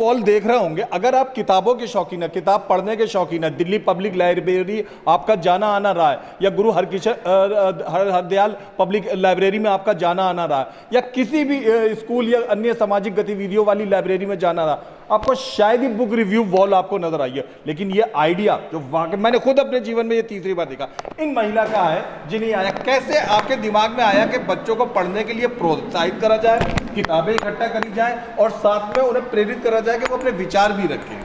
Wall देख रहे होंगे, अगर आप किताबों के शौकीन है, किताब पढ़ने के शौकीन है, दिल्ली पब्लिक लाइब्रेरी आपका जाना आना रहा है, या गुरु हरदयाल पब्लिक लाइब्रेरी में आपका जाना आना रहा है, या किसी भी स्कूल या अन्य सामाजिक गतिविधियों वाली लाइब्रेरी में जाना रहा, आपको शायद ही बुक रिव्यू वॉल आपको नजर आई है। लेकिन ये आइडिया जो वाकई मैंने खुद अपने जीवन में ये तीसरी बार देखा, इन महिला का है जिन्हें आया, कैसे आपके दिमाग में आया कि बच्चों को पढ़ने के लिए प्रोत्साहित करा जाए, किताबें इकट्ठा करी जाए और साथ में उन्हें प्रेरित करा जाए कि वो अपने विचार भी रखें।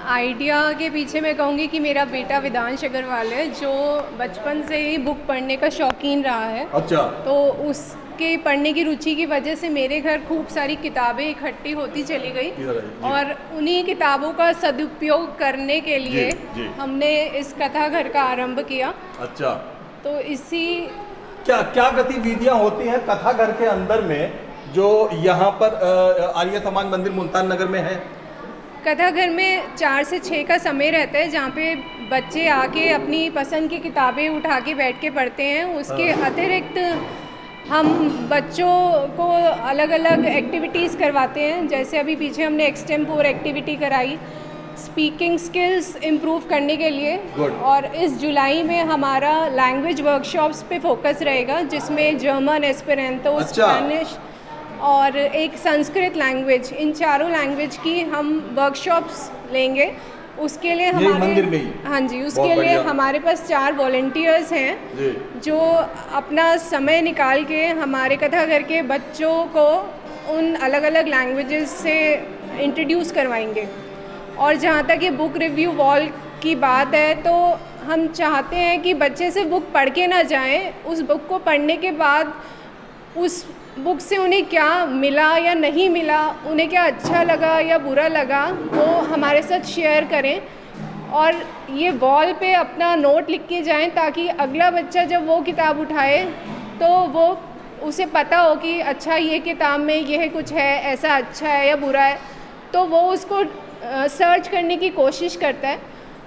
आइडिया के पीछे मैं कहूँगी कि मेरा बेटा वेदांश अग्रवाल है, जो बचपन से ही बुक पढ़ने का शौकीन रहा है। अच्छा। तो उसके पढ़ने की रुचि की वजह से मेरे घर खूब सारी किताबें इकट्ठी होती चली गई, और उन्हीं किताबों का सदुपयोग करने के लिए जी। हमने इस कथा घर का आरंभ किया। अच्छा। तो इसी क्या क्या गतिविधियां होती हैं कथा घर के अंदर में जो यहाँ पर आर्य समाज मंदिर मुल्तान नगर में है? कथा घर में 4 से 6 का समय रहता है, जहाँ पे बच्चे आके अपनी पसंद की किताबें उठा के बैठ के पढ़ते हैं। उसके अतिरिक्त हम बच्चों को अलग अलग एक्टिविटीज़ करवाते हैं, जैसे अभी पीछे हमने एक्सटेम्पोर एक्टिविटी कराई स्पीकिंग स्किल्स इम्प्रूव करने के लिए। और इस जुलाई में हमारा लैंग्वेज वर्कशॉप्स पे फोकस रहेगा, जिसमें जर्मन, एस्पेरेंटो, स्पेनिश और एक संस्कृत लैंग्वेज, इन चारों लैंग्वेज की हम वर्कशॉप्स लेंगे। उसके लिए हमारे हाँ जी, उसके लिए हमारे पास 4 वॉलंटियर्स हैं जो अपना समय निकाल के हमारे कथा घर के बच्चों को उन अलग अलग लैंग्वेजेस से इंट्रोड्यूस करवाएंगे। और जहाँ तक ये बुक रिव्यू वॉल की बात है, तो हम चाहते हैं कि बच्चे सिर्फ बुक पढ़ के ना जाएं, उस बुक को पढ़ने के बाद उस बुक से उन्हें क्या मिला या नहीं मिला, उन्हें क्या अच्छा लगा या बुरा लगा, वो हमारे साथ शेयर करें। और ये वॉल पे अपना नोट लिख के जाएं, ताकि अगला बच्चा जब वो किताब उठाए तो वो उसे पता हो कि अच्छा ये किताब में यह कुछ है, ऐसा अच्छा है या बुरा है, तो वो उसको सर्च करने की कोशिश करता है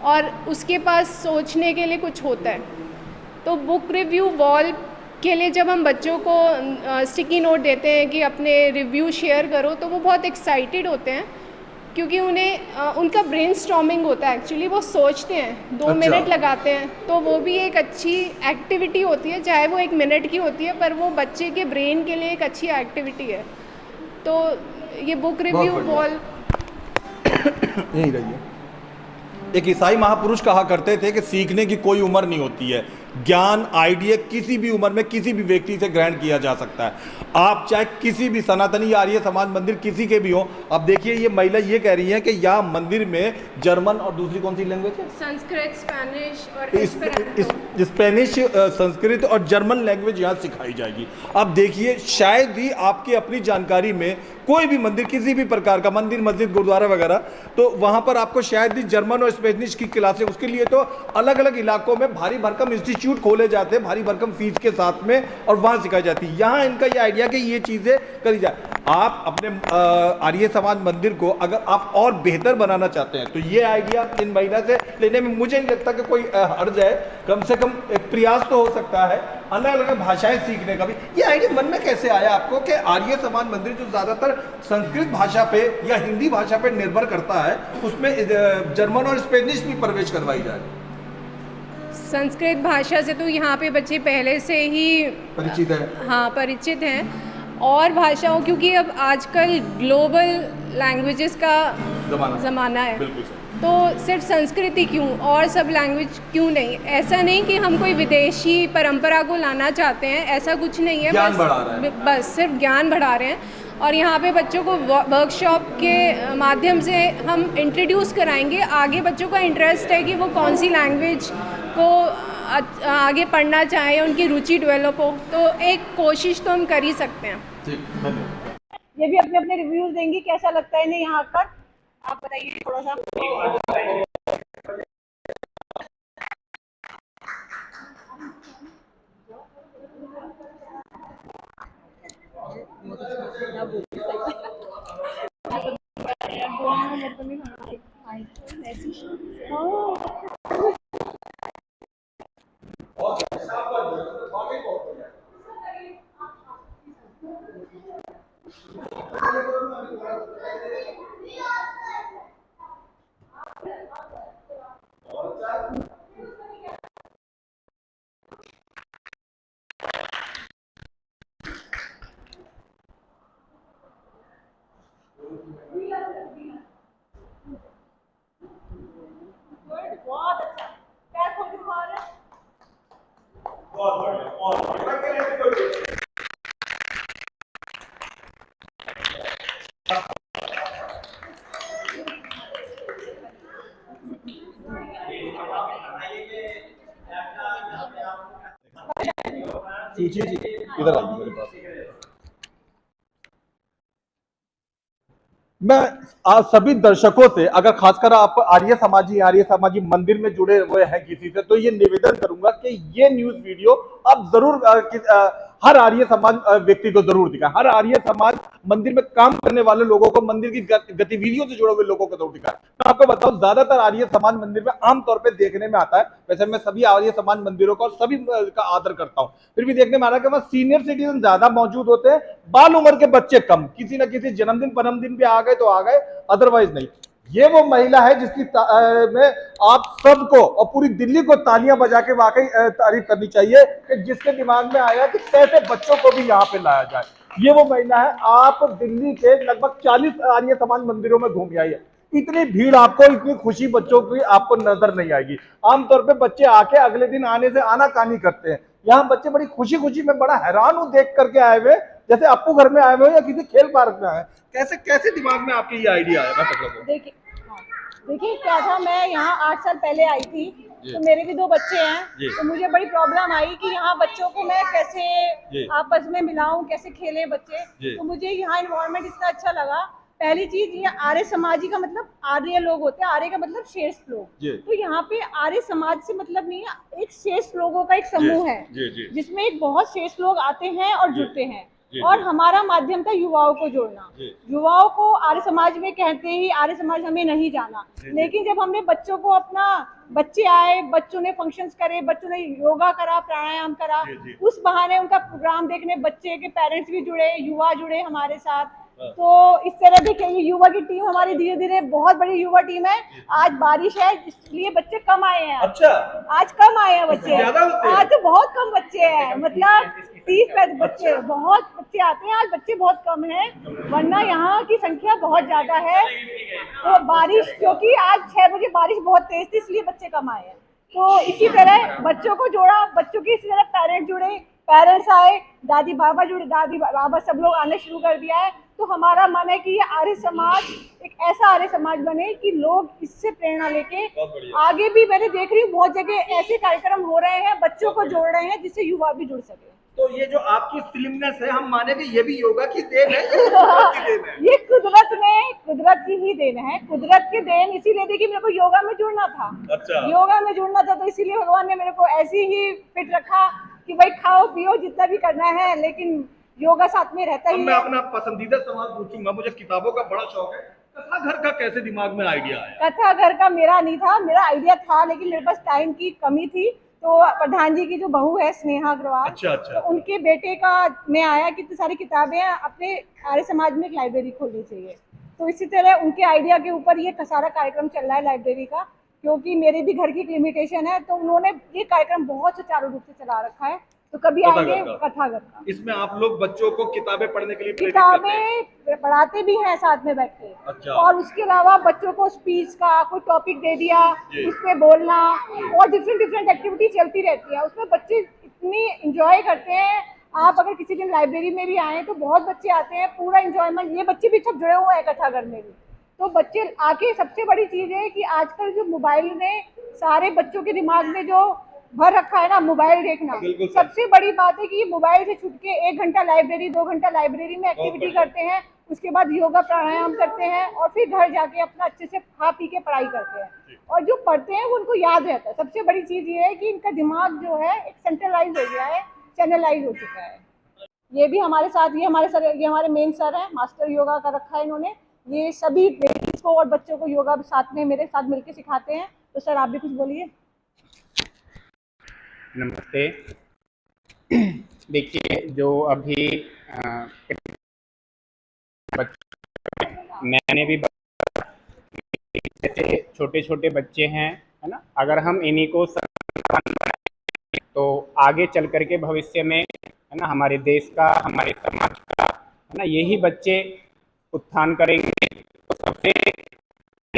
और उसके पास सोचने के लिए कुछ होता है। तो बुक रिव्यू वॉल के लिए जब हम बच्चों को स्टिकी नोट देते हैं कि अपने रिव्यू शेयर करो, तो वो बहुत एक्साइटेड होते हैं, क्योंकि उन्हें उनका ब्रेनस्टॉर्मिंग होता है। एक्चुअली वो सोचते हैं, 2 मिनट लगाते हैं, तो वो भी एक अच्छी एक्टिविटी होती है, चाहे वो 1 मिनट की होती है, पर वो बच्चे के ब्रेन के लिए एक अच्छी एक्टिविटी है। तो ये बुक रिव्यू वॉल यही रही है। एक ईसाई महापुरुष कहा करते थे कि सीखने की कोई उम्र नहीं होती है, ज्ञान आइडिया किसी भी उम्र में किसी भी व्यक्ति से ग्रहण किया जा सकता है। आप चाहे किसी भी सनातनी आर्य समाज मंदिर किसी के भी हो। अब देखिए ये महिला ये कह रही है कि यहाँ मंदिर में जर्मन और दूसरी कौन सी लैंग्वेज है? संस्कृत, स्पेनिश और स्पेनिश, संस्कृत और जर्मन लैंग्वेज यहाँ सिखाई जाएगी। अब देखिए शायद ही आपकी अपनी जानकारी में कोई भी मंदिर, किसी भी प्रकार का मंदिर, मस्जिद, गुरुद्वारा वगैरह, तो वहाँ पर आपको शायद ही जर्मन और स्पेनिश की क्लासें, उसके लिए तो अलग अलग इलाकों में भारी भरकम इंस्टीट्यूट खोले जाते हैं, भारी भरकम फीस के साथ में, और वहाँ सिखाई जाती है। यहाँ इनका ये आइडिया कि ये चीज़ें करी जाए। आप अपने आर्य समाज मंदिर को अगर आप और बेहतर बनाना चाहते हैं, तो ये आइडिया इन महिला से लेने में मुझे नहीं लगता कि कोई हर्ज है। कम से कम एक प्रयास तो हो सकता है अलग अलग भाषाएं सीखने का भी। ये आइडिया मन में कैसे आया आपको कि आर्य समाज मंदिर जो ज़्यादातर संस्कृत भाषा पे या हिंदी भाषा पे निर्भर करता है, उसमें जर्मन और स्पेनिश भी प्रवेश करवाई जाए? संस्कृत भाषा से तो यहाँ पे बच्चे पहले से ही परिचित है। हाँ, परिचित हैं। और भाषाओं, क्योंकि अब आजकल ग्लोबल लैंग्वेजेस का ज़माना है, तो सिर्फ संस्कृत ही क्यों, और सब लैंग्वेज क्यों नहीं? ऐसा नहीं कि हम कोई विदेशी परंपरा को लाना चाहते हैं, ऐसा कुछ नहीं है। बस सिर्फ ज्ञान बढ़ा रहे हैं। और यहाँ पे बच्चों को वर्कशॉप के माध्यम से हम इंट्रोड्यूस कराएंगे। आगे बच्चों का इंटरेस्ट है कि वो कौन सी लैंग्वेज को आगे पढ़ना चाहें, उनकी रुचि डेवलप हो, तो एक कोशिश तो हम कर ही सकते हैं। ये भी अपने अपने रिव्यूज देंगी, कैसा लगता है इन्हें यहाँ आकर, आप बताइए थोड़ा सा। जी जी जी, इधर आइए मेरे पास। मैं आप सभी दर्शकों से, अगर खासकर आप आर्य समाजी मंदिर में जुड़े हुए हैं किसी से, तो ये निवेदन करूंगा कि ये न्यूज वीडियो आप जरूर हर आर्य समाज व्यक्ति को जरूर दिखाएं, हर आर्य समाज मंदिर में काम करने वाले लोगों को, मंदिर की गतिविधियों से जुड़े हुए लोगों को जरूर दिखाएं। मैं आपको बताऊं, ज्यादातर आर्य समाज मंदिर में आमतौर पर देखने में आता है, वैसे मैं सभी आर्य समाज मंदिरों का और सभी का आदर करता हूं, फिर भी देखने में आ रहा है कि वहां सीनियर सिटीजन ज्यादा मौजूद होते हैं, बाल उम्र के बच्चे कम, किसी न किसी जन्मदिन परमदिन पे आ गए तो आ गए, अदरवाइज नहीं। ये वो महिला है जिसकी में आप सबको और पूरी दिल्ली को तालियां बजा के वाकई तारीफ करनी चाहिए कि जिसके दिमाग में आया कि कैसे बच्चों को भी यहाँ पे लाया जाए। ये वो महिला है। आप दिल्ली के लगभग 40 आर्य समाज मंदिरों में घूम आइए, इतनी भीड़ आपको, इतनी खुशी बच्चों की आपको नजर नहीं आएगी। आमतौर पे बच्चे आके अगले दिन आने से आनाकानी करते हैं, यहाँ बच्चे बड़ी खुशी खुशी, में बड़ा हैरान हूं देख करके आए हुए, जैसे अपू घर में आए हुए या किसी खेल पार्क में आए। कैसे कैसे दिमाग में आपके ये आइडिया आया? देखिए, देखिए क्या था, मैं यहाँ 8 साल पहले आई थी, तो मेरे भी 2 बच्चे हैं, तो मुझे बड़ी प्रॉब्लम आई कि यहाँ बच्चों को मैं कैसे आपस में मिलाऊं, कैसे खेलें बच्चे। तो मुझे यहाँ इन्वायरमेंट इतना अच्छा लगा। पहली चीज, ये आर्य समाजी का मतलब आर्य लोग होते हैं, आर्य का मतलब श्रेष्ठ लोग। तो यहाँ पे आर्य समाज से मतलब नहीं है, एक श्रेष्ठ लोगों का एक समूह है जिसमें एक बहुत श्रेष्ठ लोग आते हैं और जुड़ते हैं। और हमारा माध्यम था युवाओं को जोड़ना। युवाओं को आर्य समाज में कहते ही आर्य समाज हमें नहीं जाना, लेकिन जब हमने बच्चों को अपना, बच्चे आए, बच्चों ने फंक्शंस करे, बच्चों ने योगा करा, प्राणायाम करा, उस बहाने उनका प्रोग्राम देखने बच्चे के पेरेंट्स भी जुड़े, युवा जुड़े हमारे साथ। तो इस तरह देखिए, ये युवा की टीम हमारी धीरे धीरे बहुत बड़ी युवा टीम है। आज बारिश है इसलिए बच्चे कम आए हैं। अच्छा, आज कम आए हैं बच्चे, आज तो बहुत कम बच्चे हैं, मतलब 30-35 बच्चे, बहुत बच्चे आते हैं, आज बच्चे बहुत कम हैं, वरना यहाँ की संख्या बहुत ज्यादा है। तो बारिश, क्योंकि आज 6 बजे बारिश बहुत तेज थी इसलिए बच्चे कम आए हैं। तो इसी तरह बच्चों को जोड़ा, बच्चों की इसी तरह पेरेंट्स जुड़े, पेरेंट्स आए, दादी बाबा जुड़े, दादी बाबा सब लोग आने शुरू कर दिया है। तो हमारा मन है कि ये आर्य समाज एक ऐसा आर्य समाज बने कि लोग इससे प्रेरणा लेके आगे भी, मैंने देख रही हूँ बहुत जगह ऐसे कार्यक्रम हो रहे हैं, बच्चों को जोड़ रहे हैं जिससे युवा भी जुड़ सके। तो ये जो आपकी स्लिमनेस है, हम माने कि ये भी योगा की देन है, ये कुदरत की ही देन है, कुदरत की देन इसीलिए देखिए, मेरे को योगा में जुड़ना था। अच्छा। योगा में जुड़ना था, तो इसीलिए भगवान ने मेरे को ऐसी ही फिट रखा कि भाई खाओ पियो जितना भी करना है, लेकिन योगा साथ में रहता ही है। मैं अपना पसंदीदा सवाल पूछूंगा, मुझे किताबों का बड़ा शौक है, कथा घर का कैसे दिमाग में आइडिया आया? कथा घर का मेरा नहीं था, मेरा आइडिया था, लेकिन मेरे पास टाइम की कमी थी। तो प्रधान जी की जो बहू है स्नेहा अग्रवाल, अच्छा। तो उनके बेटे का में आया कि इतनी सारी किताबें हैं, अपने आर्य समाज में एक लाइब्रेरी खोलनी चाहिए। तो इसी तरह उनके आइडिया के ऊपर ये सारा कार्यक्रम चल रहा है लाइब्रेरी का, क्योंकि मेरे भी घर की एक लिमिटेशन है, तो उन्होंने ये कार्यक्रम बहुत सुचारू रूप से चला रखा है। तो कभी आएंगे कथा घर का। इसमें आप लोग बच्चों को किताबें पढ़ने के लिए किताबें पढ़ाते भी हैं साथ में बैठ के। अच्छा। और उसके अलावा बच्चों को स्पीच का कोई टॉपिक दे दिया, उस पे बोलना, और डिफरेंट एक्टिविटी चलती रहती है, उसमें बच्चे इतनी एंजॉय करते हैं। आप अगर किसी दिन लाइब्रेरी में भी आए तो बहुत बच्चे आते हैं, पूरा एंजॉयमेंट, ये बच्चे भी सब जुड़े हुए हैं कथा घर में भी। तो बच्चे आके, सबसे बड़ी चीज है कि आजकल जो मोबाइल ने सारे बच्चों के दिमाग में जो भर रखा है ना, मोबाइल देखना, सबसे बड़ी बात है कि ये मोबाइल से छूट के 1 घंटा लाइब्रेरी, 2 घंटा लाइब्रेरी में एक्टिविटी करते हैं, उसके बाद योगा प्राणायाम करते हैं, और फिर घर जाके अपना अच्छे से खा पी के पढ़ाई करते हैं। और जो पढ़ते हैं वो उनको याद रहता है। सबसे बड़ी चीज ये है कि इनका दिमाग जो है एक सेंट्रलाइज हो गया है, चैनलाइज हो चुका है। ये भी हमारे साथ, ये हमारे सर, ये हमारे मेन सर हैं, मास्टर योगा का रखा है इन्होंने। ये सभी लेडीज को और बच्चों को योगा साथ में मेरे साथ मिलकर सिखाते हैं। तो सर आप भी कुछ बोलिए। नमस्ते। देखिए, जो अभी मैंने भी जैसे छोटे छोटे बच्चे हैं, है ना, अगर हम इन्हीं को तो आगे चल कर के भविष्य में, है ना, हमारे देश का, हमारे समाज का, है ना, यही बच्चे उत्थान करेंगे। तो सबसे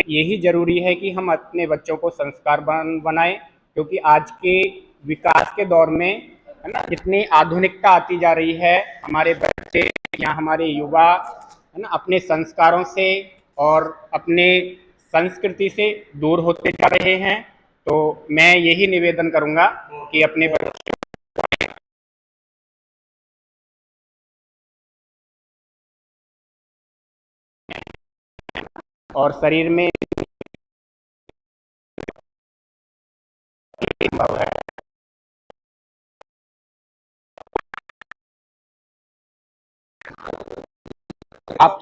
यही जरूरी है कि हम अपने बच्चों को संस्कार बनाएं, क्योंकि आज के विकास के दौर में है ना, जितनी आधुनिकता आती जा रही है, हमारे बच्चे या हमारे युवा है ना अपने संस्कारों से और अपने संस्कृति से दूर होते जा रहे हैं। तो मैं यही निवेदन करूंगा कि अपने बच्चों और शरीर में आप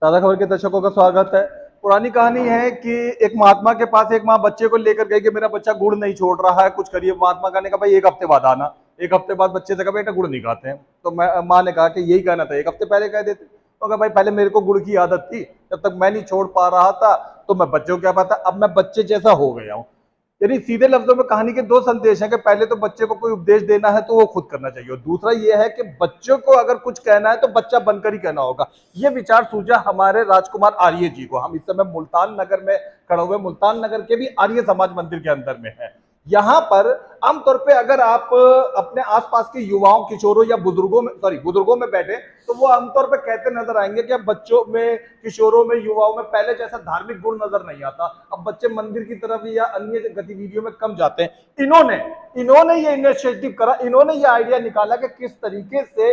ताज़ा खबर के दर्शकों का स्वागत है। पुरानी कहानी है कि एक महात्मा के पास एक माँ बच्चे को लेकर गई कि मेरा बच्चा गुड़ नहीं छोड़ रहा है, कुछ करिए। महात्मा कहने का भाई 1 हफ्ते बाद आना। 1 हफ्ते बाद बच्चे से कहा बेटा गुड़ नहीं खाते हैं। तो माँ ने कहा कि यही कहना था, 1 हफ्ते पहले कह देते। तो कहा भाई पहले मेरे को गुड़ की आदत थी, जब तक मैं नहीं छोड़ पा रहा था तो मैं बच्चों को क्या पता, अब मैं बच्चे जैसा हो गया हूँ। यानी सीधे लफ्जों में कहानी के 2 संदेश हैं कि पहले तो बच्चे को कोई उपदेश देना है तो वो खुद करना चाहिए, और दूसरा ये है कि बच्चों को अगर कुछ कहना है तो बच्चा बनकर ही कहना होगा। ये विचार सूझा हमारे राजकुमार आर्य जी को। हम इस समय मुल्तान नगर में खड़े हुए, मुल्तान नगर के भी आर्य समाज मंदिर के अंदर में है। यहाँ पर आमतौर पे अगर आप अपने आसपास के युवाओं, किशोरों या बुजुर्गों में बैठे तो वो आमतौर पे कहते नजर आएंगे कि अब बच्चों में, किशोरों में, युवाओं में पहले जैसा धार्मिक गुण नजर नहीं आता। अब बच्चे मंदिर की तरफ या अन्य गतिविधियों में कम जाते हैं। इन्होंने ये इनिशिएटिव करा, इन्होंने ये आइडिया निकाला कि किस तरीके से,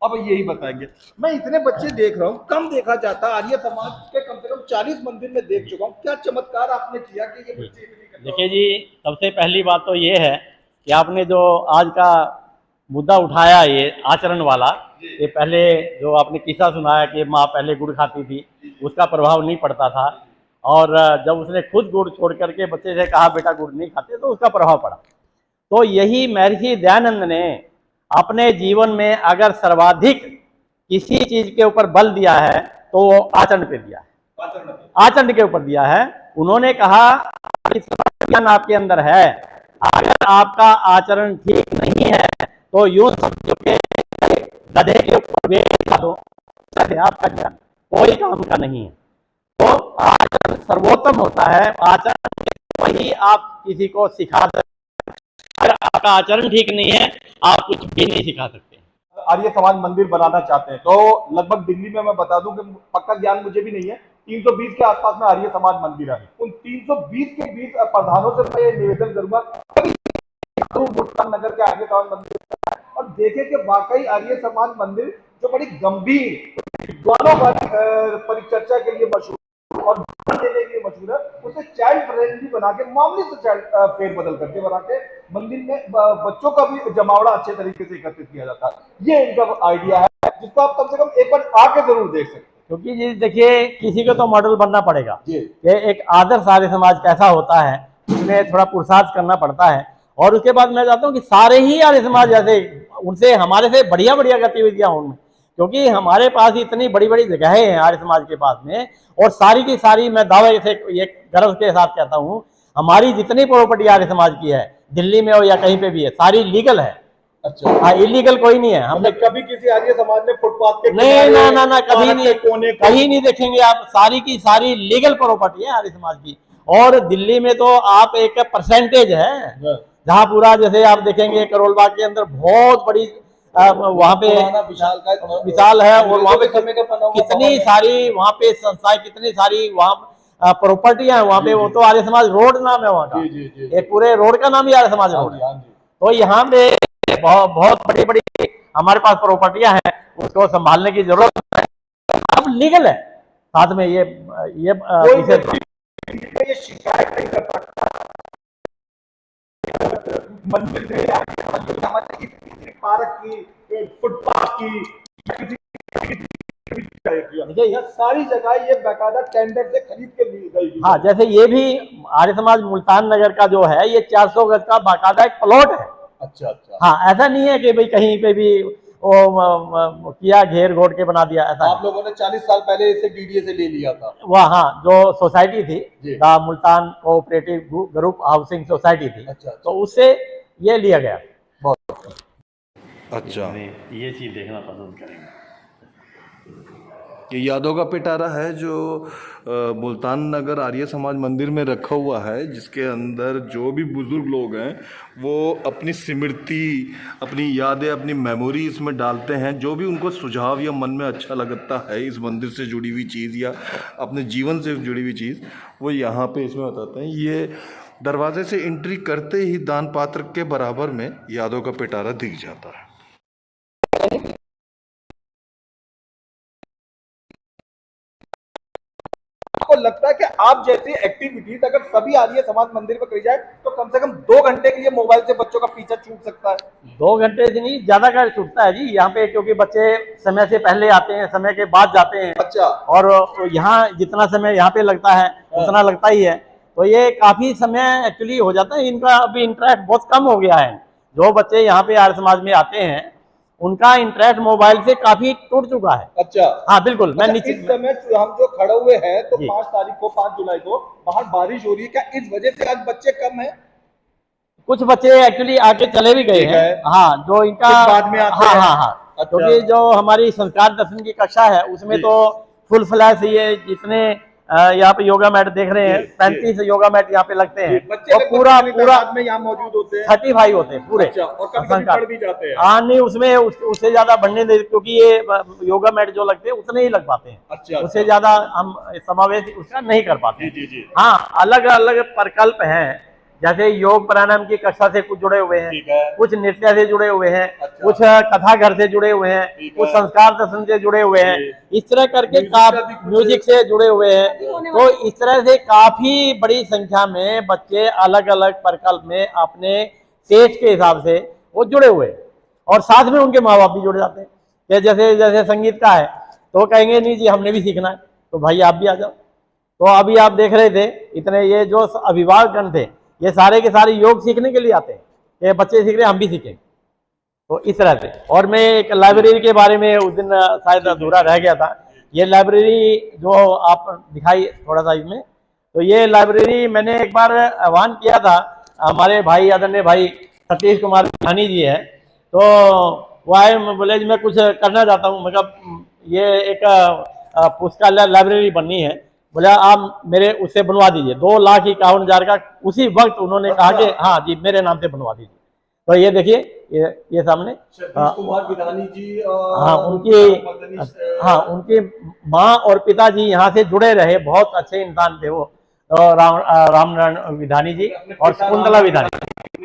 अब यही बताएंगे। मैं इतने बच्चे देख रहा हूँ, कम देखा जाता। आर्य समाज के कम से कम 40 मंदिर में देख चुका हूँ। क्या चमत्कार आपने किया कि ये बच्चे इतने इकट्ठा देखिए जी, सबसे पहली बात तो ये है कि आपने जो आज का मुद्दा उठाया, ये आचरण वाला, ये पहले जो आपने किस्सा सुनाया कि माँ पहले गुड़ खाती थी, उसका प्रभाव नहीं पड़ता था, और जब उसने खुद गुड़ छोड़ करके बच्चे से कहा बेटा गुड़ नहीं खाते तो उसका प्रभाव पड़ा। तो यही महर्षि दयानंद ने अपने जीवन में अगर सर्वाधिक किसी चीज के ऊपर बल दिया है तो वो आचरण पे दिया है, आचरण के ऊपर दिया है। उन्होंने कहा कि ज्ञान आपके अंदर है, अगर आपका आचरण ठीक नहीं है तो यूं समझो कि गधे के ऊपर बैठा दो, आपका ज्ञान कोई काम का नहीं है। तो आचरण सर्वोत्तम होता है, आचरण वही आप किसी को सिखा सकते। अगर आपका आचरण ठीक नहीं है आप कुछ भी नहीं सिखा सकते। आर्य समाज मंदिर बनाना चाहते हैं तो लगभग दिल्ली में, मैं बता दूं कि पक्का ज्ञान मुझे भी नहीं है, 320 के आसपास में आर्य समाज मंदिर है। उन 320 के बीच प्रधानों से मैं ये निवेदन करूंगा मुल्तान नगर के आर्य समाज मंदिर और देखे कि वाकई आर्य समाज मंदिर जो बड़ी गंभीर विद्वानों वाली परिचर्चा के लिए मशहूर और देने के लिए मशहूर है, उसे चाइल्ड फ्रेंडली बना के, मामूली से चाइल्ड फेरबदल करके बना के मंदिर में बच्चों का भी जमावड़ा अच्छे तरीके से एकत्रित किया जाता है। ये इनका आइडिया है जिसको आप कम से कम एक बार आके जरूर देख सकते हैं। क्योंकि जी देखिए, किसी को तो मॉडल बनना पड़ेगा जी। कि एक आदर्श आर्य समाज कैसा होता है, उसमें थोड़ा पुरुषार्थ करना पड़ता है। और उसके बाद मैं चाहता हूँ कि सारे ही आर्य समाज जैसे, उनसे हमारे से बढ़िया बढ़िया गतिविधियां हों, क्योंकि हमारे पास इतनी बड़ी बड़ी जगहें हैं आर्य समाज के पास में, और सारी की सारी मैं दावे से ये गर्व के साथ कहता हूँ, हमारी जितनी प्रॉपर्टी आर्य समाज की है, दिल्ली में हो या कहीं पे भी है, सारी लीगल है। अच्छा, हाँ, इलीगल कोई नहीं है। हमने कभी किसी आर्य समाज ने फुटपाथ के नहीं, ना कभी नहीं, कहीं नहीं देखेंगे आप। सारी की सारी लीगल प्रॉपर्टी है आर्य समाज की। और दिल्ली में तो आप एक परसेंटेज है जहाँ पूरा, जैसे आप देखेंगे करोल बाग के अंदर बहुत बड़ी वहाँ पे विशाल है, और वहाँ पे कितनी सारी वहाँ पे संस्थाएं, कितनी सारी वहाँ प्रॉपर्टियां हैं वहाँ पे। वो तो आर्य समाज रोड नाम है वहाँ का, एक पूरे रोड का नाम ही आर्य समाज रोड है। तो यहाँ पे बहुत बड़ी बड़ी हमारे पास प्रॉपर्टियां हैं, उसको संभालने की जरूरत है। अब लीगल है साथ में ये शिकायत नहीं कर सकता मंदिर पार्क की, फुटपाथ की, सारी जगह ये बाकायदा टेंडर से खरीद के ली गई। हाँ, जैसे ये भी आर्य समाज मुल्तान नगर का जो है, ये 400 गज का बाकायदा एक प्लॉट है। अच्छा। हाँ, ऐसा नहीं है कि भाई कहीं पे भी वो किया, घेर घोट के बना दिया, ऐसा। आप लोगों ने 40 साल पहले इसे डीडीए से ले लिया था। वह हाँ, जो सोसाइटी थी, the Multan cooperative group housing society थी। अच्छा। तो उससे ये लिया गया। अच्छा, ये चीज देखना पसंद करेंगे। ये यादों का पिटारा है जो मुल्तान नगर आर्य समाज मंदिर में रखा हुआ है, जिसके अंदर जो भी बुज़ुर्ग लोग हैं वो अपनी स्मृति, अपनी यादें, अपनी मेमोरी इसमें डालते हैं। जो भी उनको सुझाव या मन में अच्छा लगता है इस मंदिर से जुड़ी हुई चीज़ या अपने जीवन से जुड़ी हुई चीज़, वो यहाँ पे इसमें बताते हैं। ये दरवाजे से एंट्री करते ही दान पात्र के बराबर में यादों का पिटारा दिख जाता है। आपको लगता है कि आप जैसी एक्टिविटीज अगर सभी आर्य समाज मंदिर में करी जाए तो कम से कम 2 घंटे के लिए मोबाइल से बच्चों का पीछा छूट सकता है? 2 घंटे से नहीं, ज्यादा का छूटता है जी यहाँ पे, क्योंकि बच्चे समय से पहले आते हैं, समय के बाद जाते हैं। अच्छा। और यहाँ जितना समय यहाँ पे लगता है उतना लगता ही है, तो ये काफी समय एक्चुअली हो जाता है। इनका अभी इंटरेस्ट बहुत कम हो गया है। जो बच्चे यहाँ पे आर्य समाज में आते हैं उनका इंटरेस्ट मोबाइल से काफी टूट चुका है। अच्छा। हाँ बिल्कुल। मैं इस समय हम जो खड़े हुए हैं तो 5 तारीख को, 5 जुलाई को बाहर बारिश हो रही है, क्या इस वजह से आज बच्चे कम हैं? कुछ बच्चे एक्चुअली आके चले भी गए हैं। हाँ, जो इनका बाद में आते हैं। हाँ। अच्छा। क्योंकि जो हमारी संस्कार दर्शन की कक्षा है उसमें तो फुल फ्लैश ये जितने यहाँ पे योगा मैट देख रहे हैं, 35 योगा मैट यहाँ पे लगते हैं। बच्चे और पूरा में यहाँ मौजूद होते हैं। 35 होते हैं पूरे। अच्छा, और कभी बढ़ भी जाते हैं। हाँ नहीं, उसमें उससे ज्यादा बढ़ने दे, क्योंकि ये योगा मैट जो लगते हैं उतने ही लग पाते हैं। अच्छा। उससे ज्यादा हम समावेश उसका नहीं कर पाते। जी। हाँ, अलग अलग प्रकल्प हैं, जैसे योग प्राणायाम की कक्षा से कुछ जुड़े हुए हैं, कुछ नृत्य से जुड़े हुए हैं। अच्छा। कुछ कथा घर से जुड़े हुए हैं, कुछ संस्कार दर्शन से जुड़े हुए हैं, इस तरह करके म्यूजिक से जुड़े हुए हैं। तो इस तरह से काफी बड़ी संख्या में बच्चे अलग अलग प्रकल्प में अपने स्टेज के हिसाब से वो जुड़े हुए हैं, और साथ में उनके माँ बाप भी जुड़ जाते हैं। कि जैसे जैसे संगीत का है तो कहेंगे नहीं जी हमने भी सीखना है, तो भाई आप भी आ जाओ। तो अभी आप देख रहे थे इतने ये जो अभिभावकगण थे ये सारे के सारे योग सीखने के लिए आते हैं, ये बच्चे सीख रहे हैं हम भी सीखें। तो इस तरह से। और मैं एक लाइब्रेरी के बारे में उस दिन शायद अधूरा रह गया था। ये लाइब्रेरी जो आप दिखाई थोड़ा सा इसमें, तो ये लाइब्रेरी मैंने एक बार आह्वान किया था, हमारे भाई आदरणीय भाई सतीश कुमार बिधानी जी है, तो वो आए, बोले जी मैं कुछ करना चाहता हूँ। मतलब ये एक पुस्तकालय लाइब्रेरी बननी है, बोला आप मेरे उससे बनवा दीजिए। 2,51,000 का उसी वक्त उन्होंने कहा कि हाँ जी मेरे नाम से बनवा दीजिए। तो ये देखिए ये सामने कुमार बिधानी जी, उनकी माँ और पिताजी यहाँ से जुड़े रहे, बहुत अच्छे इंसान थे वो, रामनारायण विधानी जी और शकुंतला विधानी।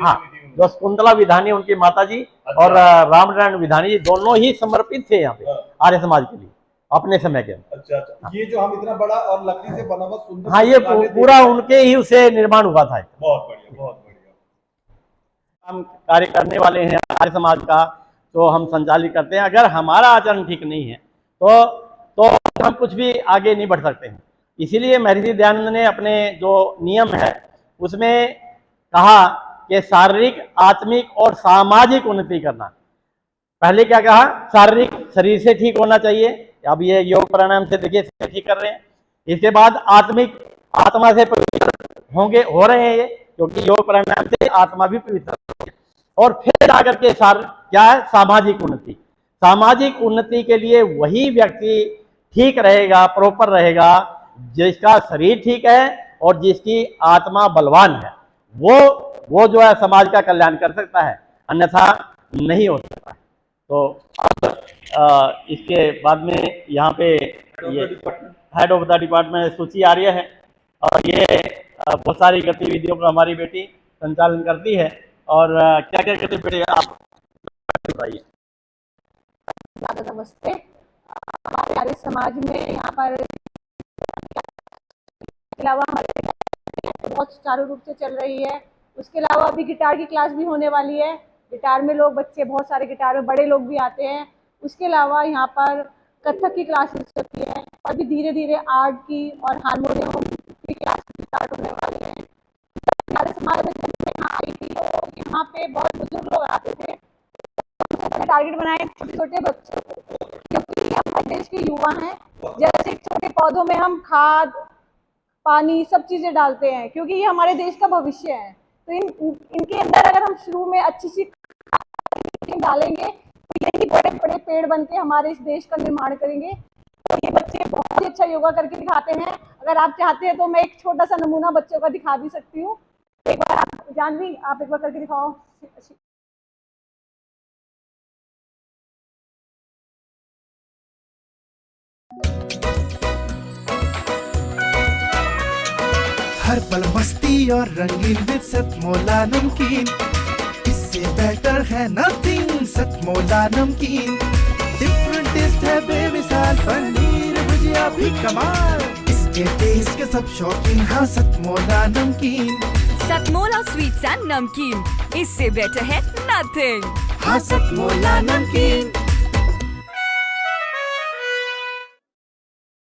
हाँ, जो शकुंतला विधानी उनकी माता जी और रामनारायण विधानी जी दोनों ही समर्पित थे यहाँ पे आर्य समाज के लिए अपने समय के। अच्छा। ये जो हम इतना बड़ा और लकड़ी से बना हुआ सुंदर, हाँ, ये पूरा उनके ही उसे निर्माण हुआ था। बहुत बढ़िया। हम कार्य करने वाले हैं आर्य समाज का, तो हम संचालित करते हैं। अगर हमारा आचरण ठीक नहीं है तो हम कुछ भी आगे नहीं बढ़ सकते हैं। इसीलिए महर्षि दयानंद ने अपने जो नियम है उसमें कहा कि शारीरिक, आत्मिक और सामाजिक उन्नति करना। पहले क्या कहा? शारीरिक, शरीर से ठीक होना चाहिए। अब ये योग प्राणायाम से देखिए ठीक कर रहे हैं। इसके बाद आत्मिक, आत्मा से पवित्र हो रहे हैं ये, क्योंकि योग प्राणायाम से आत्मा भी पवित्र होती है। और फिर आकर के क्या है? सामाजिक उन्नति। सामाजिक उन्नति के लिए वही व्यक्ति ठीक रहेगा, प्रॉपर रहेगा जिसका शरीर ठीक है और जिसकी आत्मा बलवान है। वो जो है समाज का कल्याण कर सकता है, अन्यथा नहीं हो सकता। तो अब इसके बाद में यहाँ पे ये हेड ऑफ द डिपार्टमेंट सुची आर्य है, और ये बहुत सारी गतिविधियों को हमारी बेटी संचालन करती है। और क्या क्या करते बेटे आप बताइए। नमस्ते। हमारे आर्य समाज में यहाँ पर अलावा हमारे बहुत सुचारू रूप से चल रही है। उसके अलावा अभी गिटार की क्लास भी होने वाली है। गिटार में लोग, बच्चे बहुत सारे गिटार में, बड़े लोग भी आते हैं। उसके अलावा यहाँ पर कथक की क्लासेस होती है। अभी धीरे धीरे आर्ट की और हारमोनियम की क्लास स्टार्ट होने वाली है। हमारे समाज में जब मैं यहाँ आई थी तो यहाँ पे बहुत बुजुर्ग लोग आते थे। टारगेट बनाए छोटे छोटे बच्चों को, क्योंकि हमारे देश के युवा हैं। जैसे छोटे पौधों में हम खाद, पानी, सब चीजें डालते हैं, क्योंकि ये हमारे देश का भविष्य है। तो इनके अंदर अगर हम शुरू में अच्छी सी डालेंगे तो यही बड़े बड़े पेड़ बनके हमारे इस देश का निर्माण करेंगे। तो ये बच्चे बहुत ही अच्छा योगा करके दिखाते हैं। अगर आप चाहते हैं तो मैं एक छोटा सा नमूना बच्चों का दिखा भी सकती हूँ। एक बार आप जानवी, आप एक बार करके दिखाओ। हर पल मस्ती और रंगीन विद सतमोला नमकीन, इससे बेटर है नथिंग। सतमोला नमकीन डिफरेंट टेस्ट है बेमिसाल, पनीर भुजिया भी कमाल, इसके टेस्ट के सब शौकीन। हाँ सतमोला नमकीन, सतमोला स्वीट्स एंड नमकीन, इससे बेटर है नथिंग। हाँ सतमोला नमकीन।